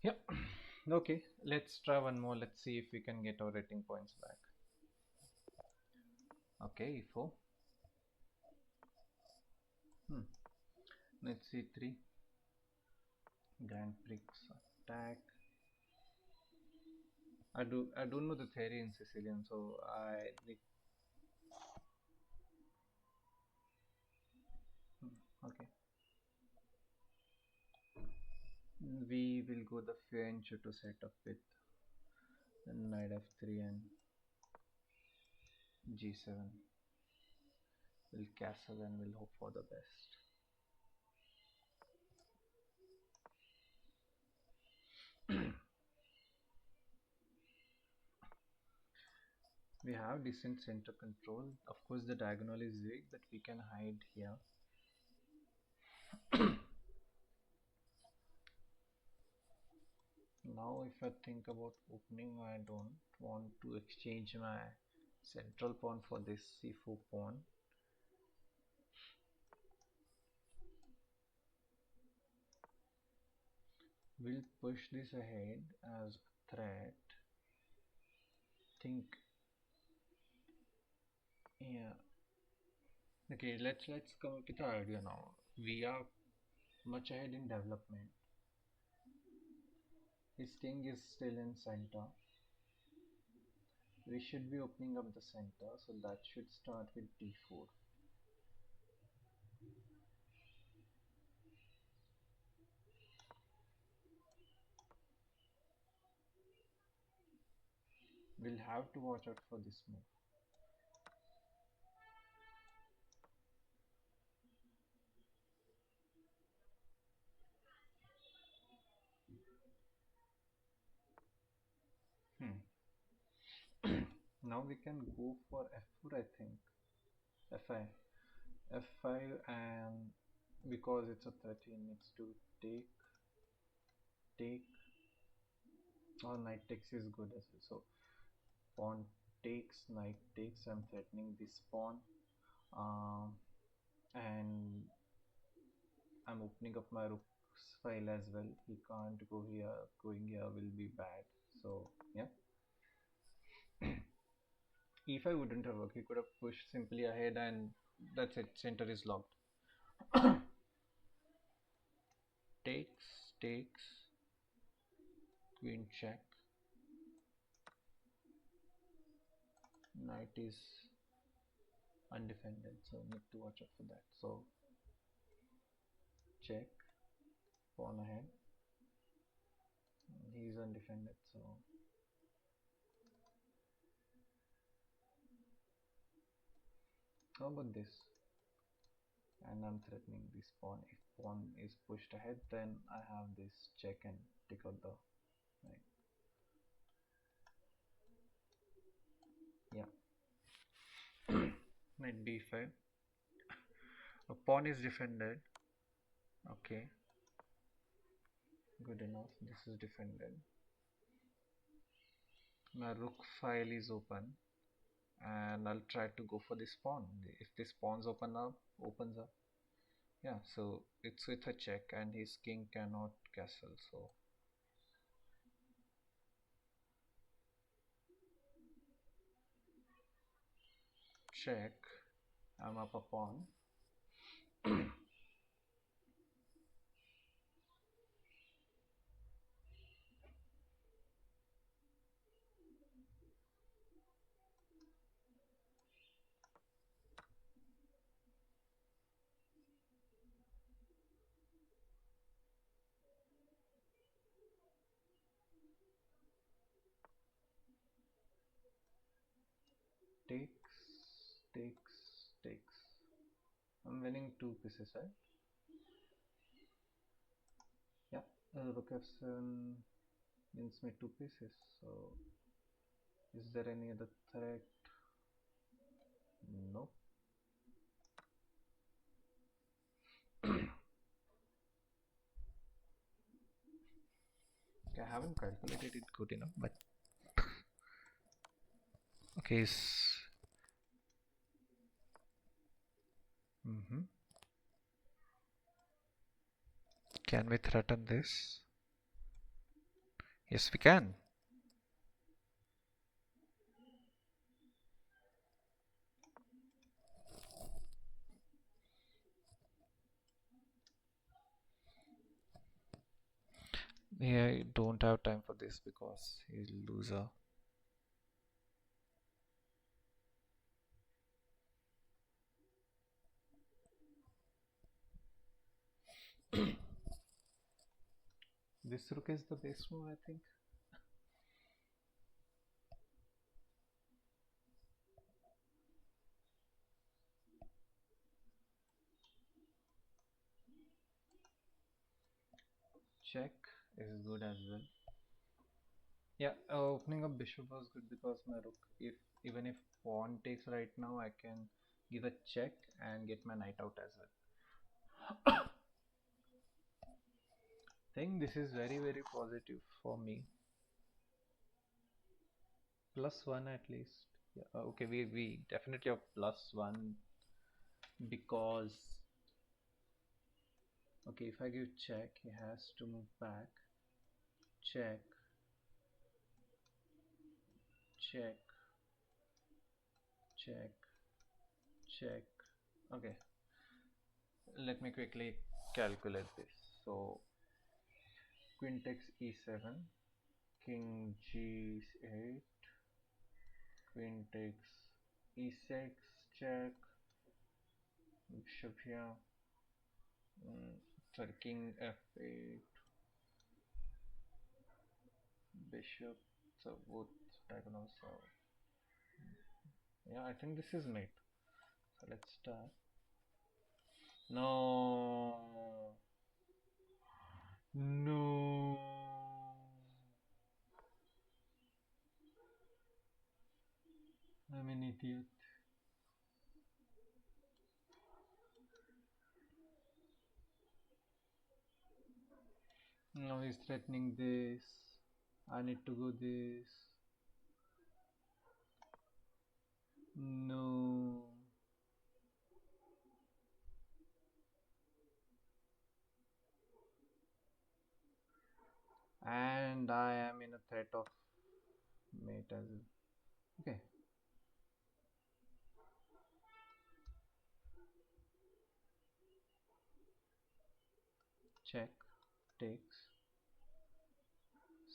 Yeah. Okay, let's try one more. Let's see if we can get our rating points back. Okay, e4. Hmm. Let's see 3. Grand Prix attack. I don't know the theory in Sicilian, so okay. We will go the French to set up with knight f3 and g7. We'll castle and we'll hope for the best. We have decent center control. Of course, the diagonal is weak, but we can hide here. Now, if I think about opening, I don't want to exchange my central pawn for this c4 pawn. We'll push this ahead as a threat. Think, yeah. Okay, let's come up with the idea now. We are much ahead in development. His king is still in center. We should be opening up the center, so that should start with d4. We'll have to watch out for this move. Hmm. Now we can go for f4, I think. f5. f5, and because it's a 13, needs to take, take, or knight takes is good as well. So pawn takes, knight takes. I'm threatening this pawn, um, and I'm opening up my rook's file as well. He can't go here. Going here will be bad. So yeah, e5 wouldn't have worked. He could have pushed simply ahead, and that's it. Center is locked. Takes, takes, queen check. Knight is undefended, so need to watch out for that. So check, pawn ahead. He's undefended, so how about this? And I'm threatening this pawn. If pawn is pushed ahead, then I have this check and take out the right. Yeah, knight b5. A pawn is defended. Okay, good enough. This is defended. My rook file is open, and I'll try to go for this pawn. If this pawn's opens up, yeah. So it's with a check, and his king cannot castle. So check. I'm up a pawn. Takes, takes, takes. I'm winning two pieces, right? Yeah. Rook f7 wins me two pieces. So, is there any other threat? No. Okay, I haven't calculated it good enough, but okay. Mm-hmm. Can we threaten this? Yes, we can. Yeah, I don't have time for this because he's a loser. This rook is the best move, I think. Check is good as well. Yeah, opening up bishop was good because my rook, if even if pawn takes right now, I can give a check and get my knight out as well. Think this is very very positive for me. +1 at least. Yeah, okay, we definitely have +1 because okay, if I give check, he has to move back. Check, check, check, check. Okay, let me quickly calculate this. So queen takes e7, king g8, queen takes e6, check, bishop here, sorry, king f8, bishop, so both diagonals are, yeah, I think this is mate. So let's start. No, no, I'm an idiot. Now he's threatening this. I need to go this. No. And I am in a threat of mate as well. Okay. Check. Takes.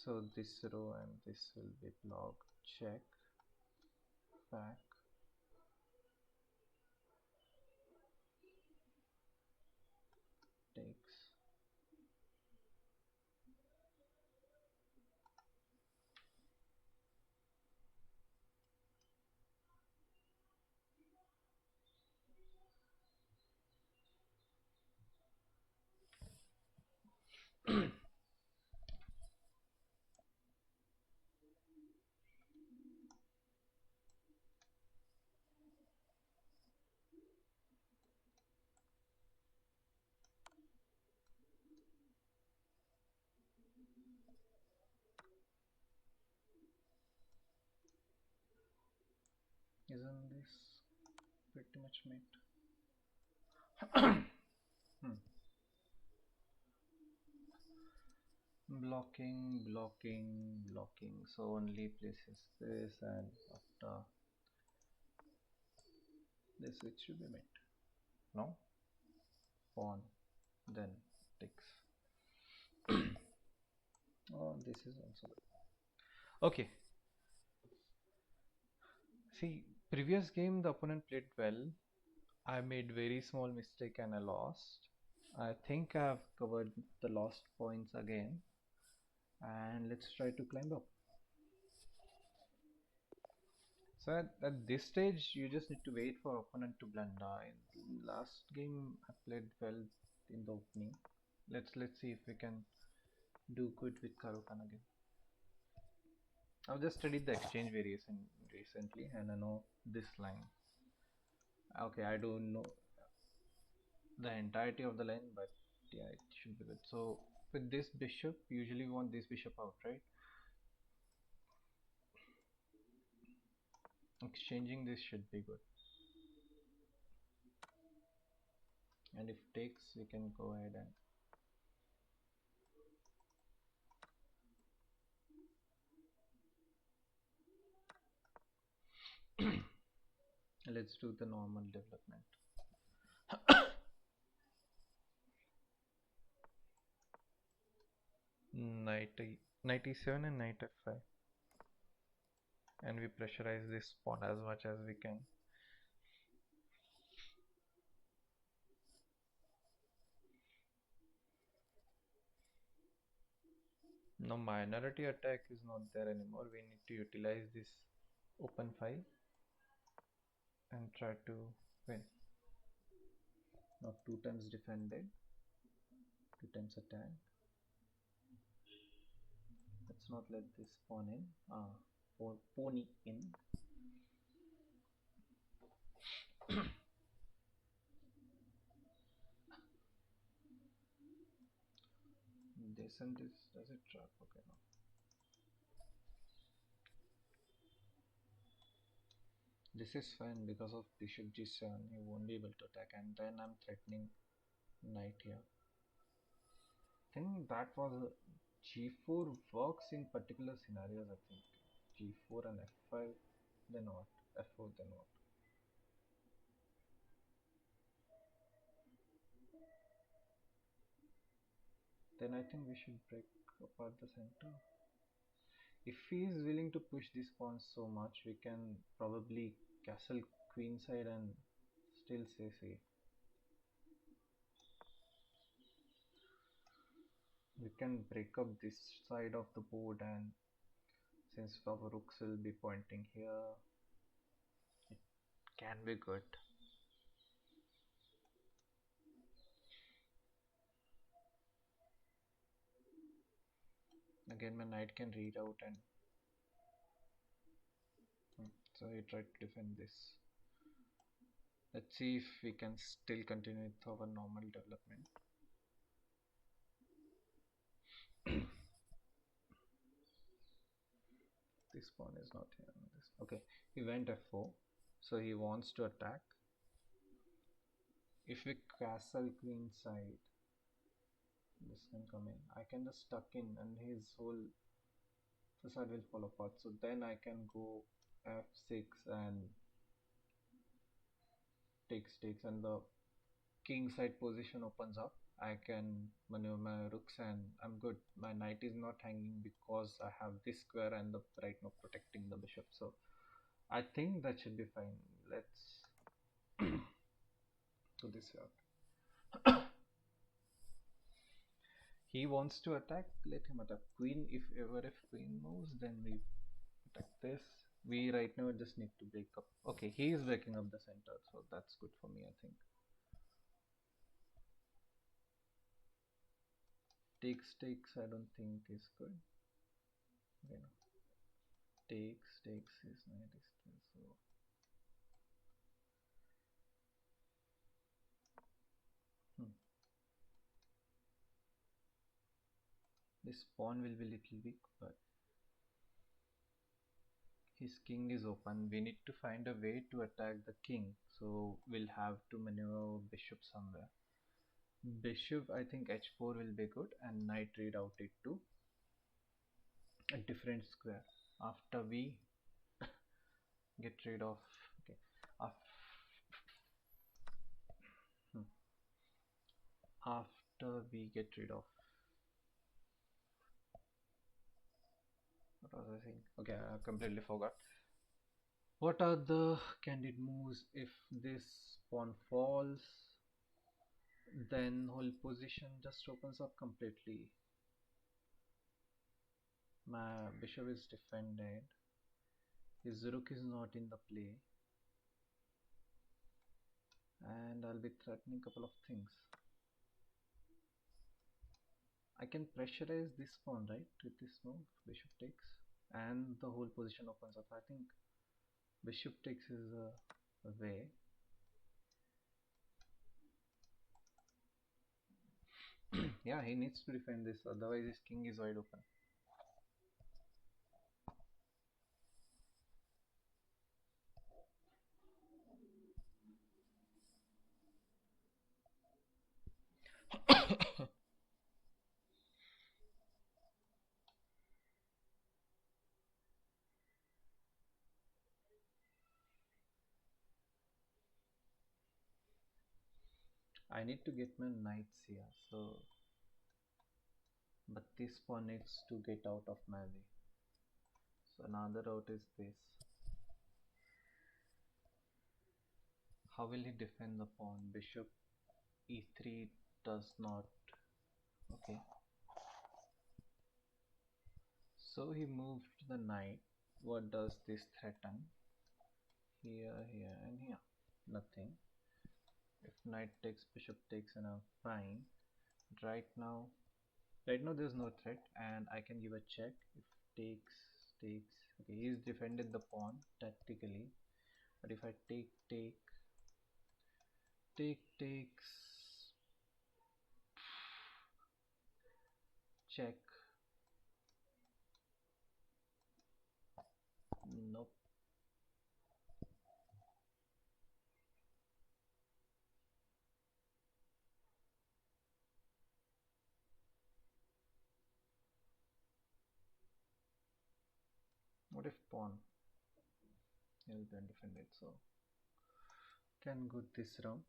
So this row and this will be blocked. Check. Back. Takes. Isn't this pretty much mate? Hmm. Blocking, blocking, blocking. So only places this and after this it should be mate. No? Pawn. Then takes. Oh, this is also good. Okay. See, previous game the opponent played well. I made very small mistake and I lost. I think I've covered the lost points again, and let's try to climb up. So at this stage, you just need to wait for opponent to blunder. In last game, I played well in the opening. Let's see if we can do good with Caro-Kann again. I've just studied the exchange variation recently, and I know this line. Okay, I don't know the entirety of the line, but yeah, it should be good. So with this bishop, usually we want this bishop out, right? Exchanging this should be good. And if takes, we can go ahead and Let's do the normal development. Knight 97 and knight f5, and we pressurize this pawn as much as we can. Now minority attack is not there anymore. We need to utilize this open file and try to win. Now 2 times defended, 2 times attack. Let's not let this pawn in. Pony in. This and this, does it trap? Okay, no. This is fine because of bishop g7, he won't be able to attack, and then I'm threatening knight here. I think that was g4 works in particular scenarios. I think g4 and f5, then what? f4, then what? Then I think we should break apart the center. If he is willing to push this pawn so much, we can probably castle queenside and still stay safe. We can break up this side of the board, and since our rooks will be pointing here, it can be good. Again, my knight can read out, and so he tried to defend this. Let's see if we can still continue with our normal development. This pawn is not here on this. Okay, he went f4, so he wants to attack. If we castle queenside, this can come in. I can just tuck in, and his whole facade will fall apart. So then I can go f6 and takes, and the king side position opens up. I can maneuver my rooks, and I'm good. My knight is not hanging because I have this square and the right now protecting the bishop. So I think that should be fine. Let's do this here. He wants to attack, let him attack. Queen, if queen moves, then we attack this. We right now just need to break up. Okay, he is breaking up the center, so that's good for me, I think. Takes, I don't think is good. Okay, no. Takes is knight is there, so this pawn will be little weak, but his king is open. We need to find a way to attack the king, so we'll have to maneuver bishop somewhere. Bishop, I think h4 will be good, and knight read out e2, a different square. After we get rid of, okay, after we get rid of, what was I saying? Okay, I completely forgot. What are the candid moves? If this pawn falls, then whole position just opens up completely. My bishop is defended, his rook is not in the play, and I'll be threatening a couple of things. I can pressurize this pawn, right, with this move. Bishop takes, and the whole position opens up. I think bishop takes is a way. Yeah, he needs to defend this, otherwise his king is wide open. I need to get my knights here, so but this pawn needs to get out of my way. So another route is this. How will he defend the pawn? Bishop e3 does not. Okay. So he moved the knight. What does this threaten? Here, here, and here. Nothing. If knight takes, bishop takes, and I'm fine. Right now there's no threat, and I can give a check. If takes, takes. Okay, he's defended the pawn tactically. But if I takes, check. Nope. What if pawn? He'll then defend it, so can go this round.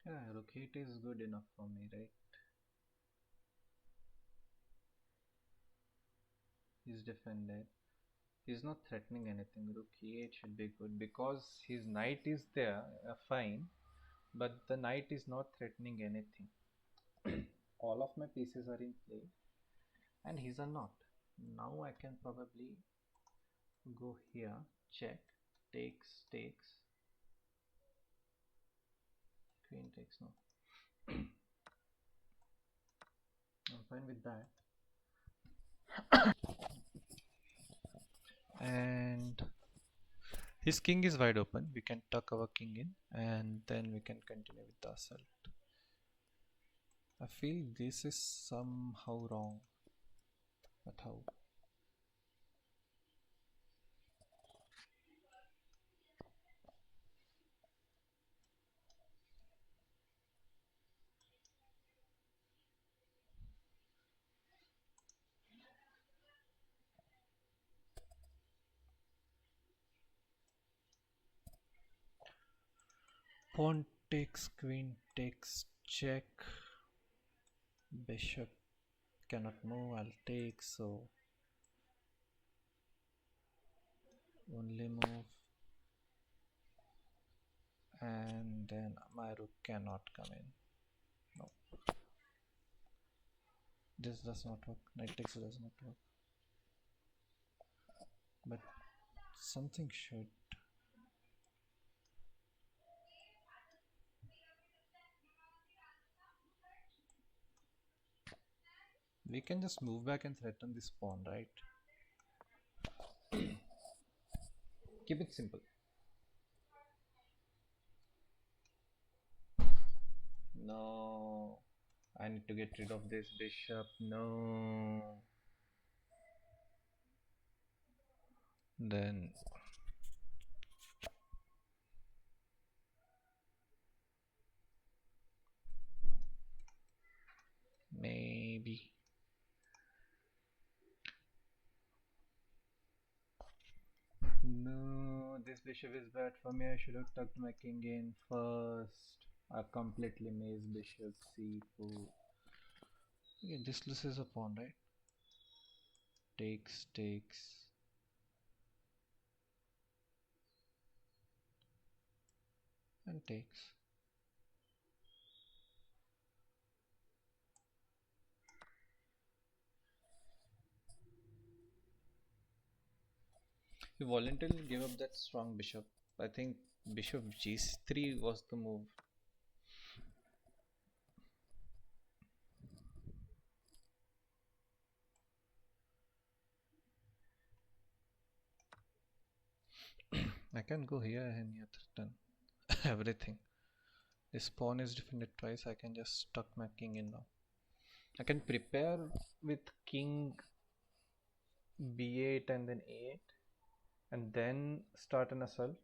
Yeah, rook 8 is good enough for me, right? He's defended. He's not threatening anything. Rook e8 should be good because his knight is there, fine, but the knight is not threatening anything. All of my pieces are in play, and his are not. Now I can probably go here, check, takes, queen takes, no. I'm fine with that. And his king is wide open. We can tuck our king in, and then we can continue with the assault. I feel this is somehow wrong, but how? Pawn takes, queen takes, check. Bishop cannot move. I'll take, so only move. And then my rook cannot come in. No. This does not work. Knight takes does not work. But something should. We can just move back and threaten this pawn, right? Keep it simple. No. I need to get rid of this bishop. No. Then maybe. No, this bishop is bad for me. I should have tucked my king in first. I completely missed bishop c4. Okay, this loses a pawn, right? Takes. And takes. He voluntarily gave up that strong bishop. I think bishop g3 was the move. I can go here and here threaten everything. This pawn is defended twice. I can just tuck my king in now. I can prepare with king b8 and then a8 and then start an assault.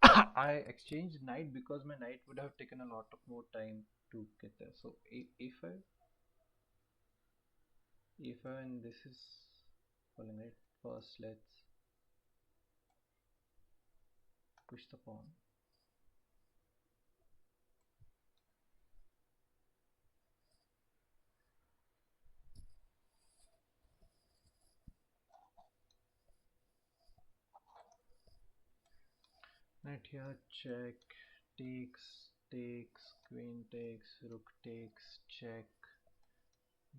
I exchanged knight because my knight would have taken a lot of more time to get there. So e5 and this is falling, right? First, let's push the pawn. Knight here, check, takes, queen takes, rook takes, check,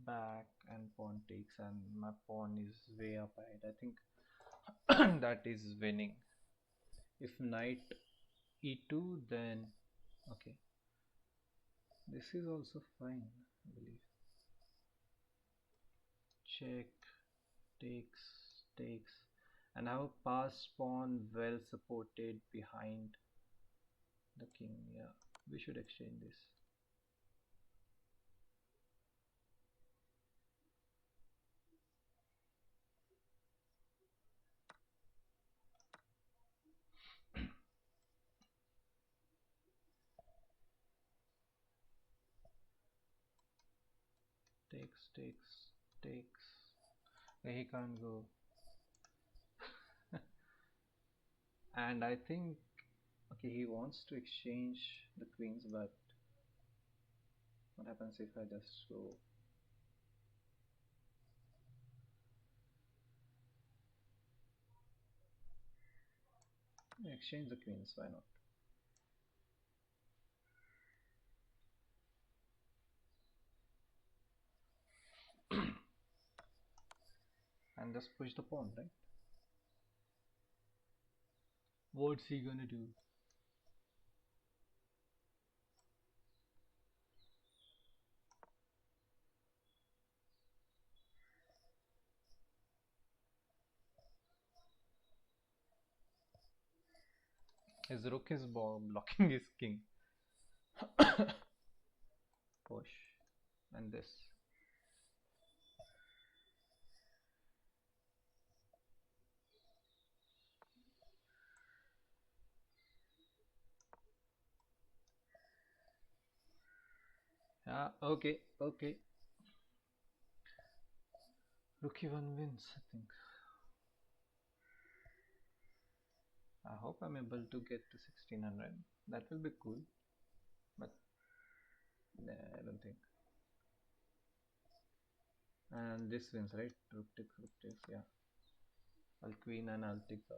back, and pawn takes, and my pawn is way up ahead. I think that is winning. If knight e2, then okay. This is also fine, I believe. Check, takes, and I have a passed pawn well supported behind the king. Yeah, we should exchange this. Takes. He can't go. And I think, okay, he wants to exchange the queens, but what happens if I just go? Exchange the queens, why not? And just push the pawn, right? What's he gonna do? His rook is blocking his king. Push. And this. Okay. Rook e1 wins, I think. I hope I'm able to get to 1600. That will be cool. But nah, I don't think. And this wins, right? Rook takes, yeah. I'll queen and I'll take the.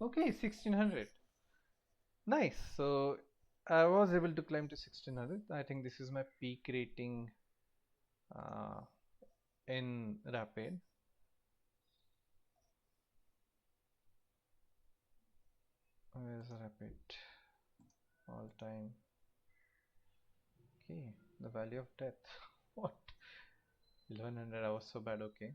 Okay, 1600. Nice. So I was able to climb to 1600. I think this is my peak rating uh, in Rapid. Where's Rapid? All time. Okay, the value of death. What? 1100. I was so bad. Okay.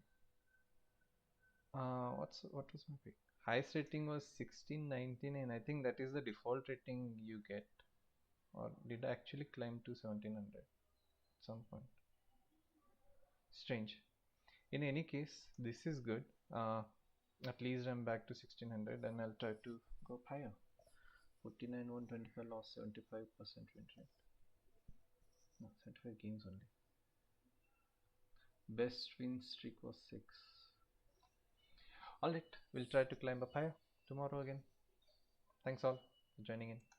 What was my pick? Highest rating was 1699. I think that is the default rating you get. Or did I actually climb to 1700 at some point? Strange. In any case, this is good. At least I'm back to 1600 and I'll try to go up higher. 49 125 loss, 75% win rate. No, 75 games only. Best win streak was 6. Alright, we'll try to climb up higher tomorrow again. Thanks all for joining in.